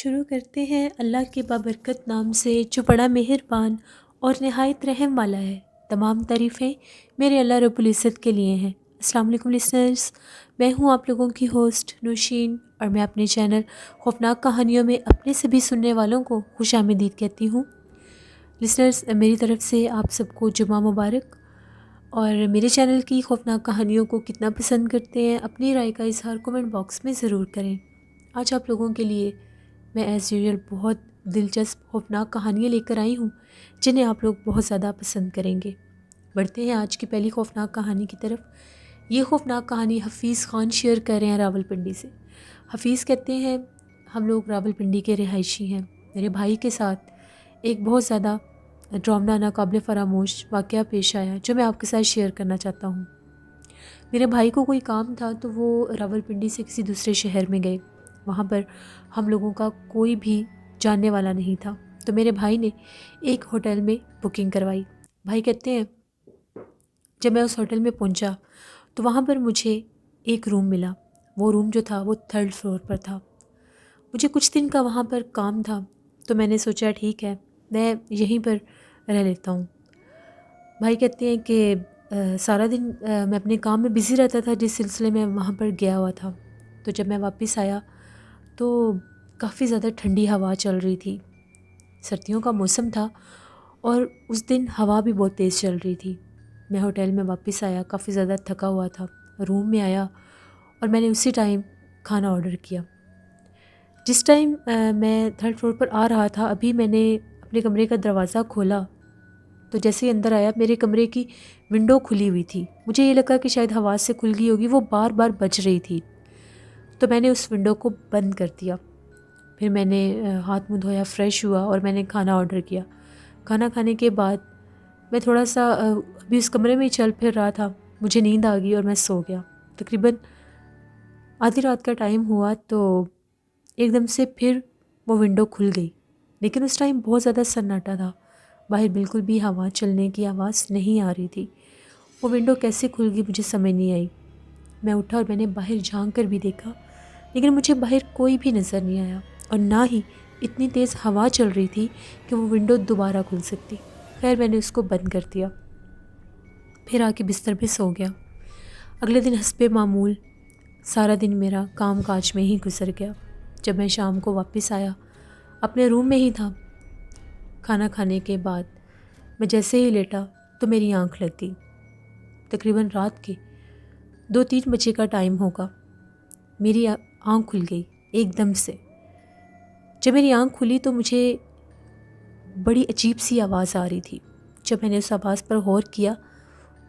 شروع کرتے ہیں اللہ کے بابرکت نام سے جو بڑا مہربان اور نہایت رحم والا ہے۔ تمام تعریفیں میرے اللہ رب العزت کے لیے ہیں۔ السلام علیکم لسنرز، میں ہوں آپ لوگوں کی ہوسٹ نوشین، اور میں اپنے چینل خوفناک کہانیوں میں اپنے سبھی سننے والوں کو خوش آمدید کہتی ہوں۔ لسنرز، میری طرف سے آپ سب کو جمعہ مبارک، اور میرے چینل کی خوفناک کہانیوں کو کتنا پسند کرتے ہیں اپنی رائے کا اظہار کمنٹ باکس میں ضرور کریں۔ آج آپ لوگوں کے لیے میں ایز یوزول بہت دلچسپ خوفناک کہانیاں لے کر آئی ہوں جنہیں آپ لوگ بہت زیادہ پسند کریں گے۔ بڑھتے ہیں آج کی پہلی خوفناک کہانی کی طرف۔ یہ خوفناک کہانی حفیظ خان شیئر کر رہے ہیں راولپنڈی سے۔ حفیظ کہتے ہیں ہم لوگ راولپنڈی کے رہائشی ہیں۔ میرے بھائی کے ساتھ ایک بہت زیادہ ڈراؤنا ناقابل فراموش واقعہ پیش آیا جو میں آپ کے ساتھ شیئر کرنا چاہتا ہوں۔ میرے بھائی کو کوئی کام تھا تو وہ راولپنڈی سے کسی دوسرے شہر میں گئے۔ وہاں پر ہم لوگوں کا کوئی بھی جاننے والا نہیں تھا، تو میرے بھائی نے ایک ہوٹل میں بکنگ کروائی۔ بھائی کہتے ہیں جب میں اس ہوٹل میں پہنچا تو وہاں پر مجھے ایک روم ملا۔ وہ روم جو تھا وہ 3rd فلور پر تھا۔ مجھے کچھ دن کا وہاں پر کام تھا تو میں نے سوچا ٹھیک ہے میں یہیں پر رہ لیتا ہوں۔ بھائی کہتے ہیں کہ سارا دن میں اپنے کام میں بزی رہتا تھا جس سلسلے میں وہاں پر گیا ہوا تھا۔ تو جب میں واپس آیا تو کافی زیادہ ٹھنڈی ہوا چل رہی تھی، سردیوں کا موسم تھا، اور اس دن ہوا بھی بہت تیز چل رہی تھی۔ میں ہوٹل میں واپس آیا، کافی زیادہ تھکا ہوا تھا، روم میں آیا اور میں نے اسی ٹائم کھانا آرڈر کیا۔ جس ٹائم میں 3rd فلور پر آ رہا تھا، ابھی میں نے اپنے کمرے کا دروازہ کھولا تو جیسے ہی اندر آیا میرے کمرے کی ونڈو کھلی ہوئی تھی۔ مجھے یہ لگا کہ شاید ہوا سے کھل گئی ہوگی، وہ بار بار بج رہی تھی، تو میں نے اس ونڈو کو بند کر دیا۔ پھر میں نے ہاتھ منہ دھویا، فریش ہوا اور میں نے کھانا آرڈر کیا۔ کھانا کھانے کے بعد میں تھوڑا سا ابھی اس کمرے میں ہی چل پھر رہا تھا، مجھے نیند آ گئی اور میں سو گیا۔ تقریباً آدھی رات کا ٹائم ہوا تو ایک دم سے پھر وہ ونڈو کھل گئی، لیکن اس ٹائم بہت زیادہ سناٹا تھا، باہر بالکل بھی ہوا چلنے کی آواز نہیں آ رہی تھی۔ وہ ونڈو کیسے کھل گئی مجھے سمجھ نہیں آئی۔ میں اٹھا اور میں نے باہر جھانک کر بھی دیکھا، لیکن مجھے باہر کوئی بھی نظر نہیں آیا، اور نہ ہی اتنی تیز ہوا چل رہی تھی کہ وہ ونڈو دوبارہ کھل سکتی۔ خیر میں نے اس کو بند کر دیا، پھر آ کے بستر پہ سو گیا۔ اگلے دن حسب معمول سارا دن میرا کام کاج میں ہی گزر گیا۔ جب میں شام کو واپس آیا، اپنے روم میں ہی تھا، کھانا کھانے کے بعد میں جیسے ہی لیٹا تو میری آنکھ لگ گئی۔ تقریباً رات کے 2-3 بجے کا ٹائم ہوگا، میری آنکھ کھل گئی ایک دم سے۔ جب میری آنکھ کھلی تو مجھے بڑی عجیب سی آواز آ رہی تھی۔ جب میں نے اس آواز پر غور کیا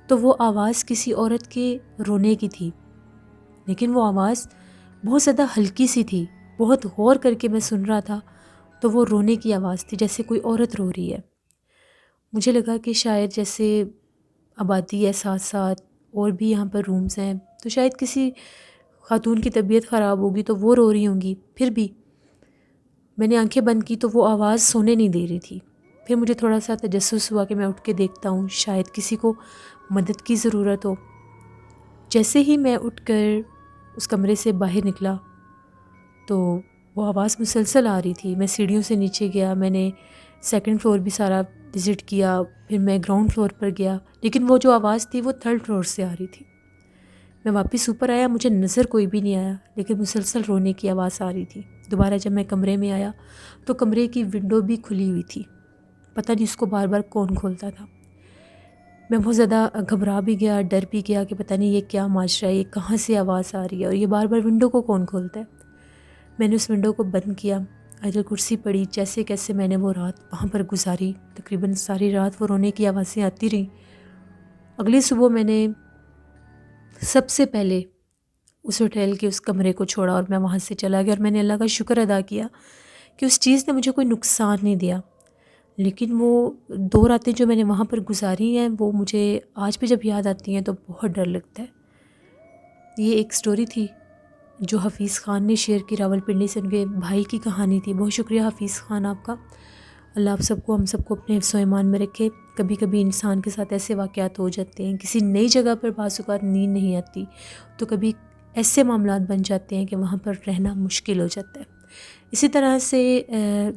تو وہ آواز کسی عورت کے رونے کی تھی، لیکن وہ آواز بہت زیادہ ہلکی سی تھی۔ بہت غور کر کے میں سن رہا تھا تو وہ رونے کی آواز تھی، جیسے کوئی عورت رو رہی ہے۔ مجھے لگا کہ شاید جیسے آبادی ہے ساتھ ساتھ اور بھی یہاں پر رومز ہیں، تو شاید کسی خاتون کی طبیعت خراب ہوگی تو وہ رو رہی ہوں گی۔ پھر بھی میں نے آنکھیں بند کی تو وہ آواز سونے نہیں دے رہی تھی۔ پھر مجھے تھوڑا سا تجسس ہوا کہ میں اٹھ کے دیکھتا ہوں، شاید کسی کو مدد کی ضرورت ہو۔ جیسے ہی میں اٹھ کر اس کمرے سے باہر نکلا تو وہ آواز مسلسل آ رہی تھی۔ میں سیڑھیوں سے نیچے گیا، میں نے 2nd فلور بھی سارا وزٹ کیا، پھر میں گراؤنڈ فلور پر گیا، لیکن وہ جو آواز تھی وہ 3rd فلور سے آ رہی تھی۔ میں واپس اوپر آیا، مجھے نظر کوئی بھی نہیں آیا، لیکن مسلسل رونے کی آواز آ رہی تھی۔ دوبارہ جب میں کمرے میں آیا تو کمرے کی ونڈو بھی کھلی ہوئی تھی، پتہ نہیں اس کو بار بار کون کھولتا تھا۔ میں بہت زیادہ گھبرا بھی گیا، ڈر بھی گیا کہ پتہ نہیں یہ کیا ماجرا ہے، یہ کہاں سے آواز آ رہی ہے اور یہ بار بار ونڈو کو کون کھولتا ہے۔ میں نے اس ونڈو کو بند کیا، آیت الکرسی پڑھی، جیسے کیسے میں نے وہ رات وہاں پر گزاری۔ تقریباً ساری رات وہ رونے کی آوازیں آتی رہیں۔ اگلی صبح میں نے سب سے پہلے اس ہوٹل کے اس کمرے کو چھوڑا اور میں وہاں سے چلا گیا، اور میں نے اللہ کا شکر ادا کیا کہ اس چیز نے مجھے کوئی نقصان نہیں دیا۔ لیکن وہ 2 راتیں جو میں نے وہاں پر گزاری ہیں وہ مجھے آج بھی جب یاد آتی ہیں تو بہت ڈر لگتا ہے۔ یہ ایک سٹوری تھی جو حفیظ خان نے شیئر کی راولپنڈی سے، ان کے بھائی کی کہانی تھی۔ بہت شکریہ حفیظ خان آپ کا، اللہ آپ سب کو ہم سب کو اپنے حفظ و ایمان میں رکھے۔ کبھی کبھی انسان کے ساتھ ایسے واقعات ہو جاتے ہیں، کسی نئی جگہ پر بعض اوقات نیند نہیں آتی تو کبھی ایسے معاملات بن جاتے ہیں کہ وہاں پر رہنا مشکل ہو جاتا ہے۔ اسی طرح سے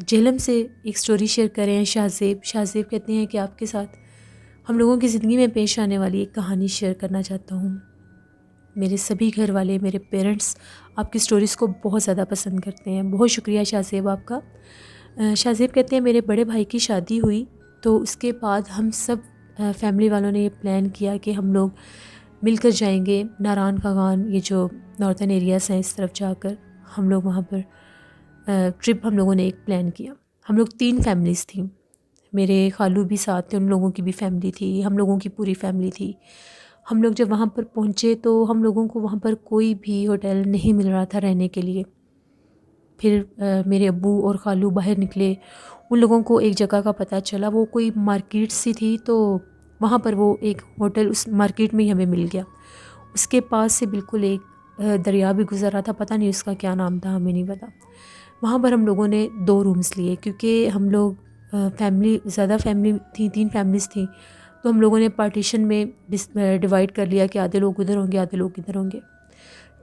جہلم سے ایک سٹوری شیئر کریں ہیں شاہ زیب کہتے ہیں کہ آپ کے ساتھ ہم لوگوں کی زندگی میں پیش آنے والی ایک کہانی شیئر کرنا چاہتا ہوں. میرے سبھی گھر والے، میرے پیرنٹس آپ کی سٹوریز کو بہت زیادہ پسند کرتے ہیں. بہت شکریہ شاہ زیب آپ کا. شاہ زیب کہتے ہیں میرے بڑے بھائی کی شادی ہوئی تو اس کے بعد ہم سب فیملی والوں نے یہ پلان کیا کہ ہم لوگ مل کر جائیں گے ناران کاغان، یہ جو نارتھن ایریاز ہیں اس طرف جا کر ہم لوگ وہاں پر ٹرپ ہم لوگوں نے ایک پلان کیا. ہم لوگ 3 فیملیز تھیں. میرے خالو بھی ساتھ تھے، ان لوگوں کی بھی فیملی تھی، ہم لوگوں کی پوری فیملی تھی. ہم لوگ جب وہاں پر پہنچے تو ہم لوگوں کو وہاں پر کوئی بھی ہوٹل نہیں مل رہا تھا رہنے کے لیے. پھر میرے ابو اور خالو باہر نکلے، ان لوگوں کو ایک جگہ کا پتہ چلا، وہ کوئی مارکیٹ سی تھی تو وہاں پر وہ ایک ہوٹل اس مارکیٹ میں ہی ہمیں مل گیا. اس کے پاس سے بالکل ایک دریا بھی گزر رہا تھا، پتہ نہیں اس کا کیا نام تھا، ہمیں نہیں پتہ. وہاں پر ہم لوگوں نے 2 رومز لیے کیونکہ ہم لوگ زیادہ فیملی تھیں، 3 فیملیز تھیں تو ہم لوگوں نے پارٹیشن میں ڈیوائڈ کر لیا کہ آدھے لوگ ادھر ہوں گے آدھے لوگ ادھر ہوں گے.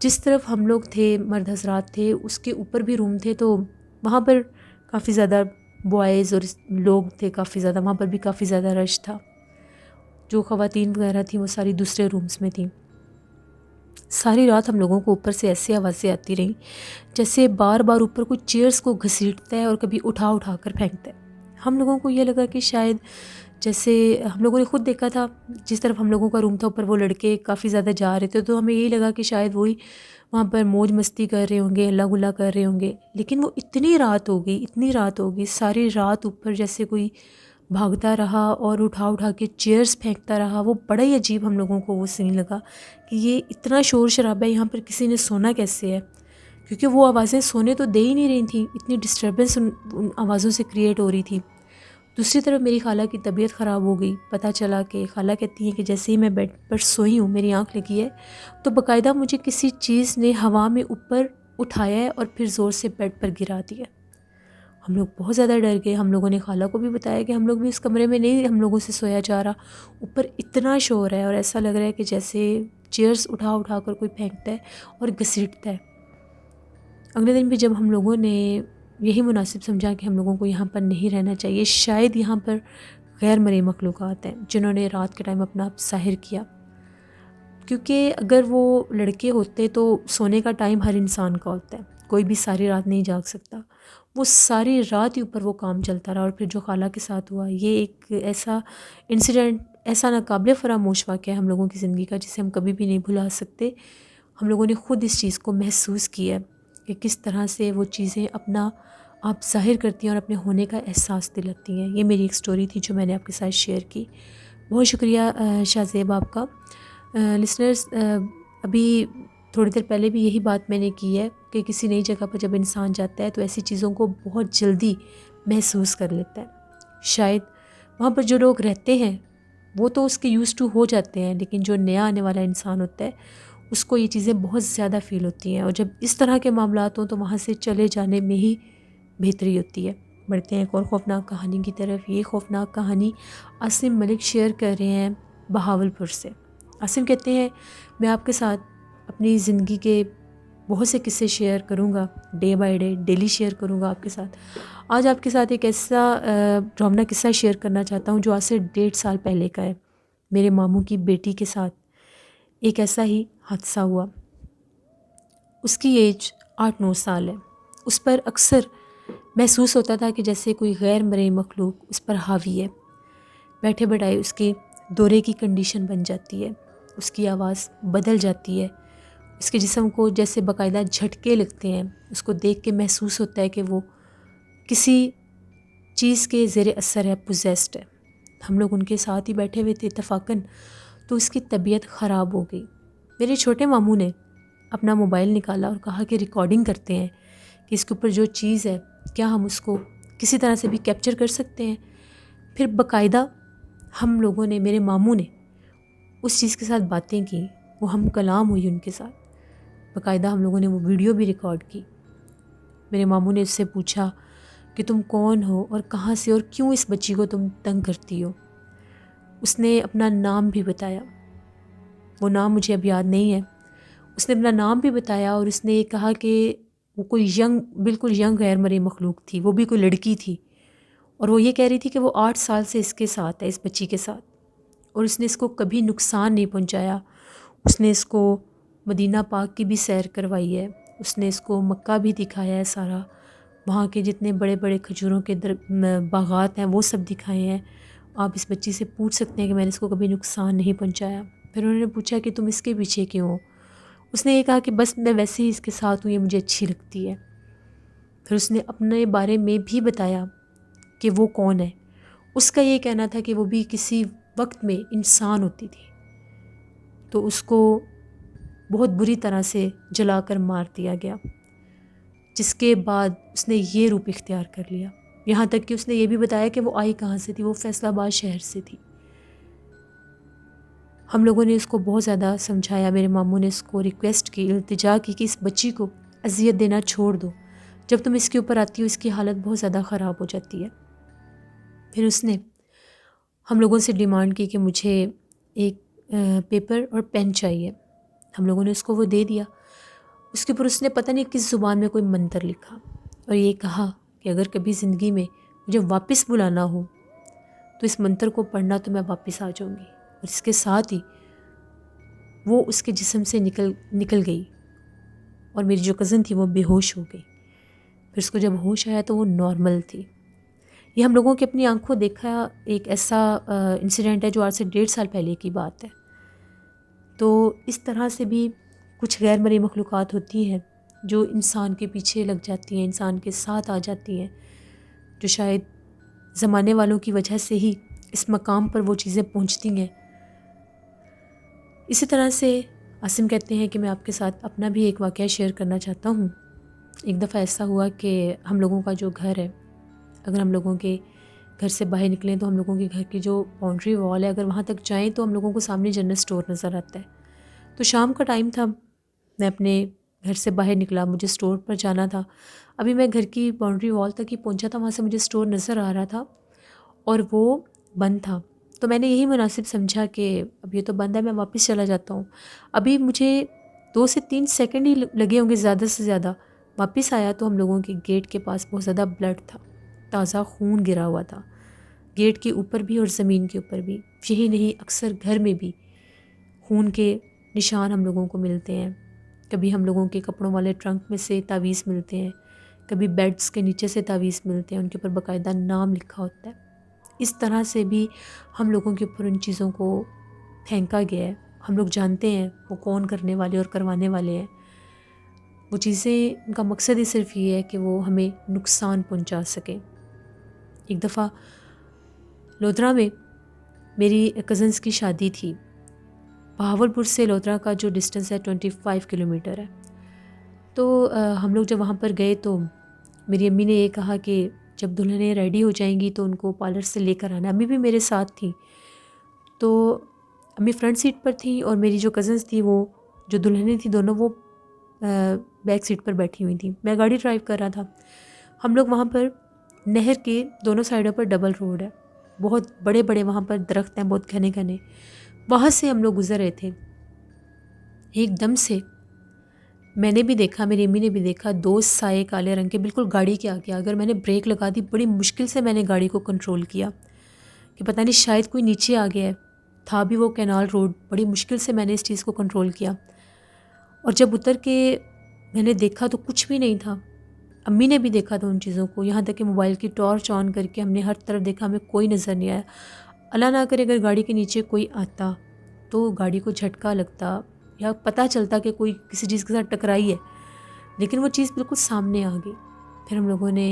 جس طرف ہم لوگ تھے مرد حضرات تھے اس کے اوپر بھی روم تھے تو وہاں پر کافی زیادہ بوائز اور لوگ تھے، کافی زیادہ وہاں پر بھی کافی زیادہ رش تھا. جو خواتین وغیرہ تھیں وہ ساری دوسرے رومز میں تھیں. ساری رات ہم لوگوں کو اوپر سے ایسی آوازیں آتی رہیں جیسے بار بار اوپر کوئی چیئرز کو گھسیٹتا ہے اور کبھی اٹھا اٹھا کر پھینکتا ہے. ہم لوگوں کو یہ لگا کہ شاید جیسے ہم لوگوں نے خود دیکھا تھا جس طرف ہم لوگوں کا روم تھا اوپر وہ لڑکے کافی زیادہ جا رہے تھے تو ہمیں یہی لگا کہ شاید وہی وہاں پر موج مستی کر رہے ہوں گے، ہلا گلا کر رہے ہوں گے. لیکن وہ اتنی رات ہو گئی ساری رات اوپر جیسے کوئی بھاگتا رہا اور اٹھا اٹھا کے چیئرز پھینکتا رہا. وہ بڑا ہی عجیب ہم لوگوں کو وہ سین لگا کہ یہ اتنا شور شرابہ یہاں پر کسی نے سونا کیسے ہے، کیونکہ وہ آوازیں سونے تو دے ہی نہیں رہی تھیں، اتنی ڈسٹربنس ان آوازوں سے کریٹ ہو رہی تھی. دوسری طرف میری خالہ کی طبیعت خراب ہو گئی. پتہ چلا کہ خالہ کہتی ہیں کہ جیسے ہی میں بیڈ پر سوئی ہوں میری آنکھ لگی ہے تو باقاعدہ مجھے کسی چیز نے ہوا میں اوپر اٹھایا ہے اور پھر زور سے بیڈ پر گرا دیا. ہم لوگ بہت زیادہ ڈر گئے. ہم لوگوں نے خالہ کو بھی بتایا کہ ہم لوگ بھی اس کمرے میں نہیں ہم لوگوں سے سویا جا رہا، اوپر اتنا شور ہے اور ایسا لگ رہا ہے کہ جیسے چیئرز اٹھا اٹھا کر کوئی پھینکتا ہے اور گھسیٹتا ہے. اگلے دن بھی جب ہم لوگوں نے یہی مناسب سمجھا کہ ہم لوگوں کو یہاں پر نہیں رہنا چاہیے، شاید یہاں پر غیر مرئی مخلوقات ہیں جنہوں نے رات کے ٹائم اپنا آپ ظاہر کیا. کیونکہ اگر وہ لڑکے ہوتے تو سونے کا ٹائم ہر انسان کا ہوتا ہے، کوئی بھی ساری رات نہیں جاگ سکتا. وہ ساری رات ہی اوپر وہ کام چلتا رہا. اور پھر جو خالہ کے ساتھ ہوا یہ ایک ایسا انسیڈنٹ، ایسا ناقابل فراموش واقعہ ہے ہم لوگوں کی زندگی کا جسے ہم کبھی بھی نہیں بھلا سکتے. ہم لوگوں نے خود اس چیز کو محسوس کیا کہ کس طرح سے وہ چیزیں اپنا آپ ظاہر کرتی ہیں اور اپنے ہونے کا احساس دلاتی ہیں. یہ میری ایک سٹوری تھی جو میں نے آپ کے ساتھ شیئر کی. بہت شکریہ شاہ زیب آپ کا. لسنرز، ابھی تھوڑی دیر پہلے بھی یہی بات میں نے کی ہے کہ کسی نئی جگہ پر جب انسان جاتا ہے تو ایسی چیزوں کو بہت جلدی محسوس کر لیتا ہے. شاید وہاں پر جو لوگ رہتے ہیں وہ تو اس کے یوز ٹو ہو جاتے ہیں، لیکن جو نیا آنے والا انسان ہوتا ہے اس کو یہ چیزیں بہت زیادہ فیل ہوتی ہیں. اور جب اس طرح کے معاملات ہوں تو وہاں سے چلے جانے میں ہی بہتری ہوتی ہے. بڑھتے ہیں ایک اور خوفناک کہانی کی طرف. یہ خوفناک کہانی عاصم ملک شیئر کر رہے ہیں بہاولپور سے. عاصم کہتے ہیں میں آپ کے ساتھ اپنی زندگی کے بہت سے قصے شیئر کروں گا، day by day daily share کروں گا آپ کے ساتھ. آج آپ کے ساتھ ایک ایسا ڈرامنا قصہ شیئر کرنا چاہتا ہوں جو آج سے 1.5 سال پہلے کا ہے. میرے ماموں کی بیٹی کے ساتھ ایک ایسا ہی حادثہ ہوا. اس کی ایج 8-9 سال ہے. اس پر اکثر محسوس ہوتا تھا کہ جیسے کوئی غیر مرئی مخلوق اس پر حاوی ہے. بیٹھے بٹھائے اس کے دورے کی کنڈیشن بن جاتی ہے، اس کی آواز بدل جاتی ہے، اس کے جسم کو جیسے باقاعدہ جھٹکے لگتے ہیں. اس کو دیکھ کے محسوس ہوتا ہے کہ وہ کسی چیز کے زیر اثر ہے، پوزیسڈ ہے. ہم لوگ ان کے ساتھ ہی بیٹھے ہوئے تھے اتفاقاً تو اس کی طبیعت خراب ہو گئی. میرے چھوٹے ماموں نے اپنا موبائل نکالا اور کہا کہ ریکارڈنگ کرتے ہیں کہ اس کے اوپر جو چیز ہے کیا ہم اس کو کسی طرح سے بھی کیپچر کر سکتے ہیں. پھر باقاعدہ ہم لوگوں نے، میرے ماموں نے اس چیز کے ساتھ باتیں کی، وہ ہم کلام ہوئی ان کے ساتھ. باقاعدہ ہم لوگوں نے وہ ویڈیو بھی ریکارڈ کی. میرے ماموں نے اس سے پوچھا کہ تم کون ہو اور کہاں سے اور کیوں اس بچی کو تم تنگ کرتی ہو. اس نے اپنا نام بھی بتایا، وہ نام مجھے اب یاد نہیں ہے. اس نے اپنا نام بھی بتایا اور اس نے یہ کہا کہ وہ کوئی بالکل ینگ غیر مرئی مخلوق تھی، وہ بھی کوئی لڑکی تھی، اور وہ یہ کہہ رہی تھی کہ وہ 8 سال سے اس کے ساتھ ہے، اس بچی کے ساتھ، اور اس نے اس کو کبھی نقصان نہیں پہنچایا۔ اس نے اس کو مدینہ پاک کی بھی سیر کروائی ہے، اس نے اس کو مکہ بھی دکھایا ہے سارا، وہاں کے جتنے بڑے بڑے کھجوروں کے باغات ہیں وہ سب دکھائے ہیں۔ آپ اس بچی سے پوچھ سکتے ہیں کہ میں نے اس کو کبھی نقصان نہیں پہنچایا۔ پھر انہوں نے پوچھا کہ تم اس کے پیچھے کیوں ہو؟ اس نے یہ کہا کہ بس میں ویسے ہی اس کے ساتھ ہوں، یہ مجھے اچھی لگتی ہے۔ پھر اس نے اپنے بارے میں بھی بتایا کہ وہ کون ہے۔ اس کا یہ کہنا تھا کہ وہ بھی کسی وقت میں انسان ہوتی تھی، تو اس کو بہت بری طرح سے جلا کر مار دیا گیا، جس کے بعد اس نے یہ روپ اختیار کر لیا۔ یہاں تک کہ اس نے یہ بھی بتایا کہ وہ آئی کہاں سے تھی، وہ فیصل آباد شہر سے تھی۔ ہم لوگوں نے اس کو بہت زیادہ سمجھایا، میرے ماموں نے اس کو ریکویسٹ کی، التجا کی کہ اس بچی کو اذیت دینا چھوڑ دو، جب تم اس کے اوپر آتی ہو اس کی حالت بہت زیادہ خراب ہو جاتی ہے۔ پھر اس نے ہم لوگوں سے ڈیمانڈ کی کہ مجھے ایک پیپر اور پین چاہیے۔ ہم لوگوں نے اس کو وہ دے دیا۔ اس کے اوپر اس نے پتہ نہیں کس زبان میں کوئی منتر لکھا، اور یہ کہا کہ اگر کبھی زندگی میں مجھے واپس بلانا ہو تو اس منتر کو پڑھنا تو میں واپس آ جاؤں گی۔ اور اس کے ساتھ ہی وہ اس کے جسم سے نکل گئی، اور میری جو کزن تھی وہ بے ہوش ہو گئی۔ پھر اس کو جب ہوش آیا تو وہ نارمل تھی۔ یہ ہم لوگوں کی اپنی آنکھوں دیکھا ایک ایسا انسیڈنٹ ہے جو آج سے 1.5 سال پہلے کی بات ہے۔ تو اس طرح سے بھی کچھ غیر مرئی مخلوقات ہوتی ہیں جو انسان کے پیچھے لگ جاتی ہیں، انسان کے ساتھ آ جاتی ہیں، جو شاید زمانے والوں کی وجہ سے ہی اس مقام پر وہ چیزیں پہنچتی ہیں۔ اسی طرح سے عاصم کہتے ہیں کہ میں آپ کے ساتھ اپنا بھی ایک واقعہ شیئر کرنا چاہتا ہوں۔ ایک دفعہ ایسا ہوا کہ ہم لوگوں کا جو گھر ہے، اگر ہم لوگوں کے گھر سے باہر نکلیں تو ہم لوگوں کے گھر کی جو باؤنڈری وال ہے، اگر وہاں تک جائیں تو ہم لوگوں کو سامنے جنرل اسٹور نظر آتا ہے۔ تو شام کا ٹائم تھا، میں اپنے گھر سے باہر نکلا، مجھے اسٹور پر جانا تھا۔ ابھی میں گھر کی باؤنڈری وال تک ہی پہنچا تھا، وہاں سے مجھے اسٹور نظر آ رہا تھا اور وہ بند تھا۔ تو میں نے یہی مناسب سمجھا کہ اب یہ تو بند ہے، میں واپس چلا جاتا ہوں۔ ابھی مجھے 2 سے 3 سیکنڈ ہی لگے ہوں گے زیادہ سے زیادہ۔ واپس آیا تو ہم لوگوں کے گیٹ کے پاس بہت زیادہ بلڈ تھا، تازہ خون گرا ہوا تھا، گیٹ کے اوپر بھی اور زمین کے اوپر بھی۔ یہی نہیں، اکثر گھر میں بھی خون کے نشان ہم لوگوں کو ملتے ہیں۔ کبھی ہم لوگوں کے کپڑوں والے ٹرنک میں سے تعویذ ملتے ہیں، کبھی بیڈز کے نیچے سے تعویذ ملتے ہیں، ان کے اوپر باقاعدہ نام لکھا ہوتا ہے۔ اس طرح سے بھی ہم لوگوں کے اوپر ان چیزوں کو پھینکا گیا ہے۔ ہم لوگ جانتے ہیں وہ کون کرنے والے اور کروانے والے ہیں۔ وہ چیزیں، ان کا مقصد ہی صرف یہ ہے کہ وہ ہمیں نقصان پہنچا سکیں۔ ایک دفعہ لودھرا میں میری کزنس کی شادی تھی۔ بہاولپور سے لودھرا کا جو ڈسٹنس ہے 25 کلومیٹر ہے۔ تو ہم لوگ جب وہاں پر گئے تو میری امی نے یہ کہا کہ جب دلہنیں ریڈی ہو جائیں گی تو ان کو پارلر سے لے کر آنا۔ امی بھی میرے ساتھ تھیں، تو امی فرنٹ سیٹ پر تھیں اور میری جو کزنس تھی، وہ جو دلہنیں تھیں دونوں، وہ بیک سیٹ پر بیٹھی ہوئی تھیں۔ میں گاڑی ڈرائیو کر رہا تھا۔ ہم لوگ وہاں پر نہر کے دونوں سائڈوں پر ڈبل روڈ ہے، بہت بڑے بڑے وہاں پر درخت ہیں، بہت گھنے گھنے۔ وہاں سے ہم لوگ گزر رہے تھے، ایک دم سے میں نے بھی دیکھا، میری امی نے بھی دیکھا، 2 سائے کالے رنگ کے بالکل گاڑی کے آگے۔ اگر میں نے بریک لگا دی، بڑی مشکل سے میں نے گاڑی کو کنٹرول کیا کہ پتہ نہیں شاید کوئی نیچے آ گیا ہے، تھا بھی وہ کینال روڈ۔ بڑی مشکل سے میں نے اس چیز کو کنٹرول کیا، اور جب اتر کے میں نے دیکھا تو کچھ بھی نہیں تھا۔ امی نے بھی دیکھا تھا ان چیزوں کو، یہاں تک کہ موبائل کی ٹارچ آن کر کے ہم نے ہر طرف دیکھا، ہمیں کوئی نظر نہیں آیا۔ اللہ نہ کرے اگر گاڑی کے نیچے کوئی آتا تو گاڑی کو جھٹکا لگتا یا پتہ چلتا کہ کوئی کسی چیز کے ساتھ ٹکرائی ہے، لیکن وہ چیز بالکل سامنے آ گئی۔ پھر ہم لوگوں نے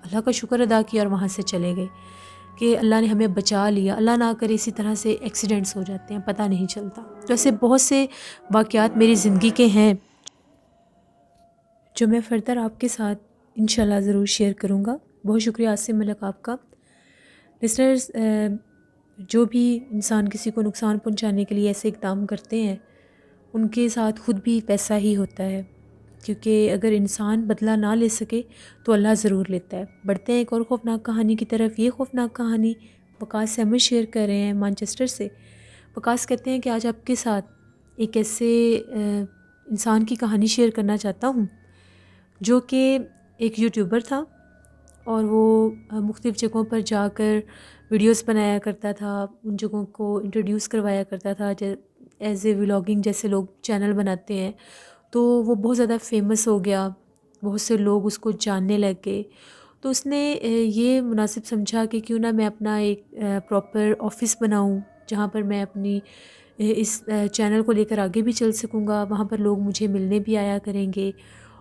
اللہ کا شکر ادا کیا اور وہاں سے چلے گئے کہ اللہ نے ہمیں بچا لیا۔ اللہ نہ کرے اسی طرح سے ایکسیڈنٹس ہو جاتے ہیں، پتہ نہیں چلتا۔ تو ایسے بہت سے واقعات میری زندگی کے ہیں جو میں فردر آپ کے ساتھ انشاءاللہ ضرور شیئر کروں گا۔ بہت شکریہ عاصم ملک آپ کا۔ لسنرز، جو بھی انسان کسی کو نقصان پہنچانے کے لیے ایسے اقدام کرتے ہیں، ان کے ساتھ خود بھی ویسا ہی ہوتا ہے، کیونکہ اگر انسان بدلہ نہ لے سکے تو اللہ ضرور لیتا ہے۔ بڑھتے ہیں ایک اور خوفناک کہانی کی طرف۔ یہ خوفناک کہانی وقاص احمد شیئر کر رہے ہیں مانچسٹر سے۔ وقاص کہتے ہیں کہ آج آپ کے ساتھ ایک ایسے انسان کی کہانی شیئر کرنا چاہتا ہوں جو کہ ایک یوٹیوبر تھا، اور وہ مختلف جگہوں پر جا کر ویڈیوز بنایا کرتا تھا، ان جگہوں کو انٹروڈیوس کروایا کرتا تھا ایز اے ولاگنگ جیسے لوگ چینل بناتے ہیں. تو وہ بہت زیادہ فیمس ہو گیا، بہت سے لوگ اس کو جاننے لگ گئے. تو اس نے یہ مناسب سمجھا کہ کیوں نہ میں اپنا ایک پراپر آفس بناؤں جہاں پر میں اپنی اس چینل کو لے کر آگے بھی چل سکوں گا. وہاں پر لوگ مجھے ملنے بھی آیا کریں گے،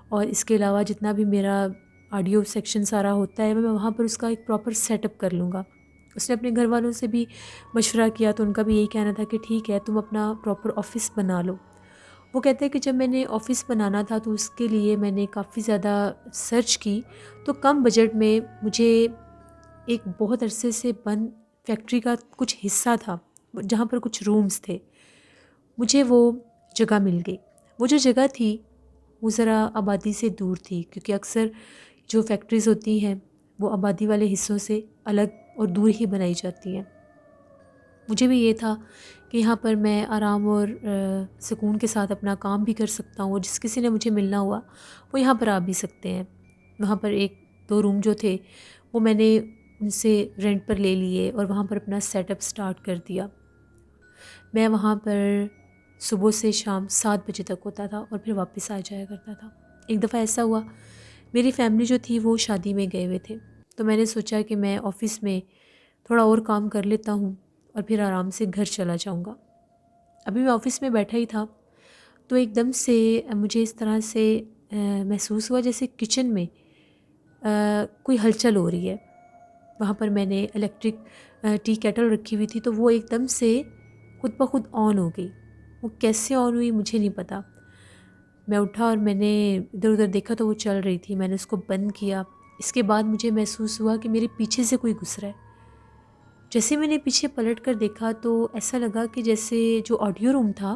اور اس کے علاوہ جتنا بھی میرا آڈیو سیکشن سارا ہوتا ہے میں وہاں پر اس کا ایک پراپر سیٹ اپ کر لوں گا. اس نے اپنے گھر والوں سے بھی مشورہ کیا تو ان کا بھی یہی کہنا تھا کہ ٹھیک ہے، تم اپنا پراپر آفس بنا لو. وہ کہتے ہیں کہ جب میں نے آفس بنانا تھا تو اس کے لیے میں نے کافی زیادہ سرچ کی، تو کم بجٹ میں مجھے ایک بہت عرصے سے بند فیکٹری کا کچھ حصہ تھا جہاں پر کچھ رومز تھے، مجھے وہ جگہ مل گئی. وہ جو جگہ تھی وہ ذرا آبادی سے دور تھی، کیونکہ اکثر جو فیکٹریز ہوتی ہیں وہ آبادی والے حصوں سے الگ اور دور ہی بنائی جاتی ہیں. مجھے بھی یہ تھا کہ یہاں پر میں آرام اور سکون کے ساتھ اپنا کام بھی کر سکتا ہوں، اور جس کسی نے مجھے ملنا ہوا وہ یہاں پر آ بھی سکتے ہیں. وہاں پر 1-2 روم جو تھے وہ میں نے ان سے رینٹ پر لے لیے اور وہاں پر اپنا سیٹ اپ سٹارٹ کر دیا. میں وہاں پر صبح سے شام 7 بجے تک ہوتا تھا اور پھر واپس آ جایا کرتا تھا. ایک دفعہ ایسا ہوا، میری فیملی جو تھی وہ شادی میں گئے ہوئے تھے، تو میں نے سوچا کہ میں آفس میں تھوڑا اور کام کر لیتا ہوں اور پھر آرام سے گھر چلا جاؤں گا. ابھی میں آفس میں بیٹھا ہی تھا تو ایک دم سے مجھے اس طرح سے محسوس ہوا جیسے کچن میں کوئی ہلچل ہو رہی ہے. وہاں پر میں نے الیکٹرک ٹی کیٹل رکھی ہوئی تھی، تو وہ ایک دم سے خود بخود آن ہو گئی. وہ کیسے آن ہوئی مجھے نہیں پتا. میں اٹھا اور میں نے ادھر ادھر دیکھا تو وہ چل رہی تھی. میں نے اس کو بند کیا. اس کے بعد مجھے محسوس ہوا کہ میرے پیچھے سے کوئی گزرا ہے. جیسے میں نے پیچھے پلٹ کر دیکھا تو ایسا لگا کہ جیسے جو آڈیو روم تھا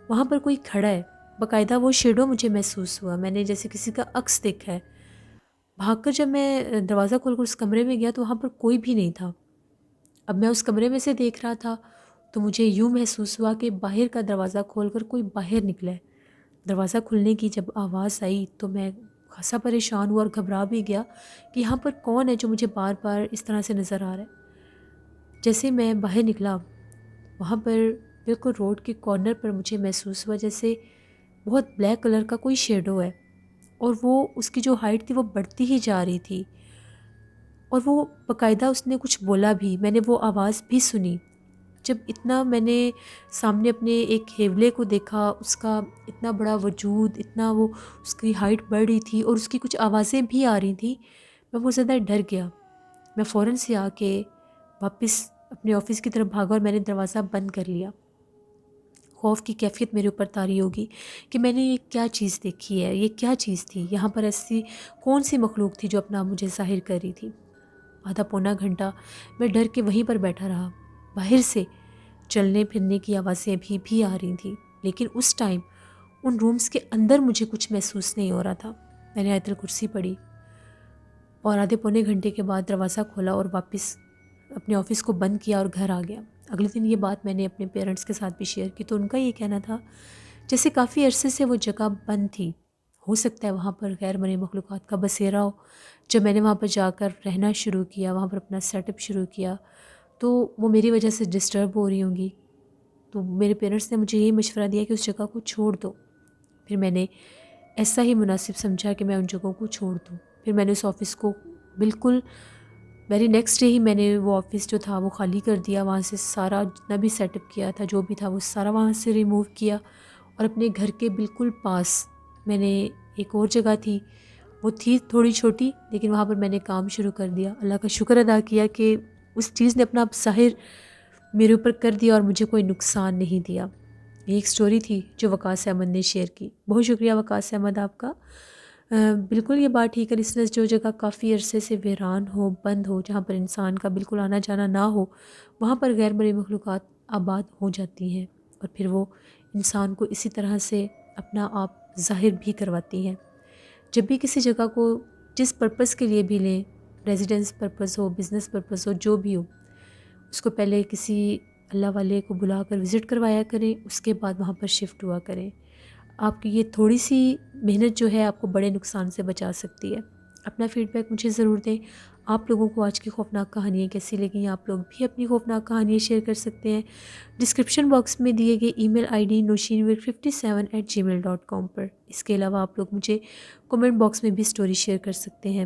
وہاں پر کوئی کھڑا ہے. باقاعدہ وہ شیڈو مجھے محسوس ہوا، میں نے جیسے کسی کا عکس دیکھا ہے. بھاگ کر جب میں دروازہ کھول کر اس کمرے میں گیا تو وہاں پر کوئی بھی نہیں تھا. اب میں اس کمرے میں سے دیکھ رہا تھا تو مجھے یوں محسوس ہوا کہ باہر کا دروازہ کھول کر کوئی باہر نکلا ہے. دروازہ کھلنے کی جب آواز آئی تو میں خاصا پریشان ہوا اور گھبرا بھی گیا کہ یہاں پر کون ہے جو مجھے بار بار اس طرح سے نظر آ رہا ہے. جیسے میں باہر نکلا وہاں پر بالکل روڈ کے کارنر پر مجھے محسوس ہوا جیسے بہت بلیک کلر کا کوئی شیڈو ہے، اور وہ اس کی جو ہائٹ تھی وہ بڑھتی ہی جا رہی تھی. اور وہ باقاعدہ اس نے کچھ بولا بھی، میں نے وہ آواز بھی سنی. جب اتنا میں نے سامنے اپنے ایک ہیولے کو دیکھا، اس کا اتنا بڑا وجود، اتنا وہ اس کی ہائٹ بڑھ رہی تھی اور اس کی کچھ آوازیں بھی آ رہی تھیں، میں بہت زیادہ ڈر گیا. میں فوراً سے آ کے واپس اپنے آفس کی طرف بھاگا اور میں نے دروازہ بند کر لیا. خوف کی کیفیت میرے اوپر طاری ہوگی کہ میں نے یہ کیا چیز دیکھی ہے، یہ کیا چیز تھی، یہاں پر ایسی کون سی مخلوق تھی جو اپنا مجھے ظاہر کر رہی تھی. آدھا پونا گھنٹہ میں ڈر کے وہیں پر بیٹھا رہا. باہر سے چلنے پھرنے کی آوازیں بھی آ رہی تھیں، لیکن اس ٹائم ان رومز کے اندر مجھے کچھ محسوس نہیں ہو رہا تھا. میں نے آیت الکرسی پڑھی اور آدھے پونے گھنٹے کے بعد دروازہ کھولا اور واپس اپنے آفس کو بند کیا اور گھر آ گیا. اگلے دن یہ بات میں نے اپنے پیرنٹس کے ساتھ بھی شیئر کی تو ان کا یہ کہنا تھا جیسے کافی عرصے سے وہ جگہ بند تھی، ہو سکتا ہے وہاں پر غیر مرئی مخلوقات کا بسیرا ہو. جب میں نے وہاں پر جا کر رہنا شروع کیا، وہاں پر اپنا سیٹ اپ شروع کیا، تو وہ میری وجہ سے ڈسٹرب ہو رہی ہوں گی. تو میرے پیرنٹس نے مجھے یہی مشورہ دیا کہ اس جگہ کو چھوڑ دو. پھر میں نے ایسا ہی مناسب سمجھا کہ میں ان جگہوں کو چھوڑ دوں. پھر میں نے اس آفس کو بالکل ویری نیکسٹ ڈے ہی میں نے وہ آفس جو تھا وہ خالی کر دیا. وہاں سے سارا جتنا بھی سیٹ اپ کیا تھا، جو بھی تھا، وہ سارا وہاں سے ریموو کیا، اور اپنے گھر کے بالکل پاس میں نے ایک اور جگہ تھی، وہ تھی تھوڑی چھوٹی لیکن وہاں پر میں نے کام شروع کر دیا. اللہ کا شکر ادا کیا کہ اس چیز نے اپنا ظاہر میرے اوپر کر دیا اور مجھے کوئی نقصان نہیں دیا. یہ ایک سٹوری تھی جو وقاص احمد نے شیئر کی. بہت شکریہ وقاص احمد آپ کا. بالکل یہ بات ٹھیک ہے لسنرز، جو جگہ کافی عرصے سے ویران ہو، بند ہو، جہاں پر انسان کا بالکل آنا جانا نہ ہو، وہاں پر غیر مرئی مخلوقات آباد ہو جاتی ہیں اور پھر وہ انسان کو اسی طرح سے اپنا آپ ظاہر بھی کرواتی ہیں. جب بھی کسی جگہ کو جس پرپس کے لیے بھی لیں، ریزیڈنس پرپس ہو، بزنس پرپس ہو، جو بھی ہو، اس کو پہلے کسی اللہ والے کو بلا کر وزٹ کروایا کریں، اس کے بعد وہاں پر شفٹ ہوا کریں. آپ کی یہ تھوڑی سی محنت جو ہے آپ کو بڑے نقصان سے بچا سکتی ہے۔ اپنا فیڈ بیک مجھے ضرور دیں۔ آپ لوگوں کو آج کی خوفناک کہانیاں کیسی لگیں؟ آپ لوگ بھی اپنی خوفناک کہانیاں شیئر کر سکتے ہیں ڈسکرپشن باکس میں دیے گئے ای میل آئی ڈی noshinwir57@gmail.com پر۔ اس کے علاوہ آپ لوگ مجھے کمنٹ باکس میں بھی سٹوری شیئر کر سکتے ہیں۔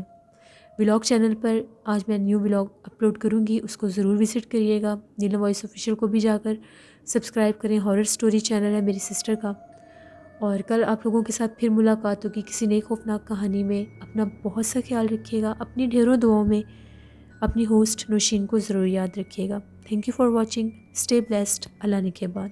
ولاگ چینل پر آج میں نیو ولاگ اپلوڈ کروں گی، اس کو ضرور وزٹ کریے گا۔ نیلم وائس آفیشیل کو بھی جا کر سبسکرائب کریں، ہارر سٹوری چینل ہے میری سسٹر کا۔ اور کل آپ لوگوں کے ساتھ پھر ملاقات ہوگی کسی نئی خوفناک کہانی میں۔ اپنا بہت سا خیال رکھیے گا، اپنی ڈھیروں دعاؤں میں اپنی ہوسٹ نوشین کو ضرور یاد رکھیے گا۔ Thank you for watching, stay blessed, اللہ نگہبان۔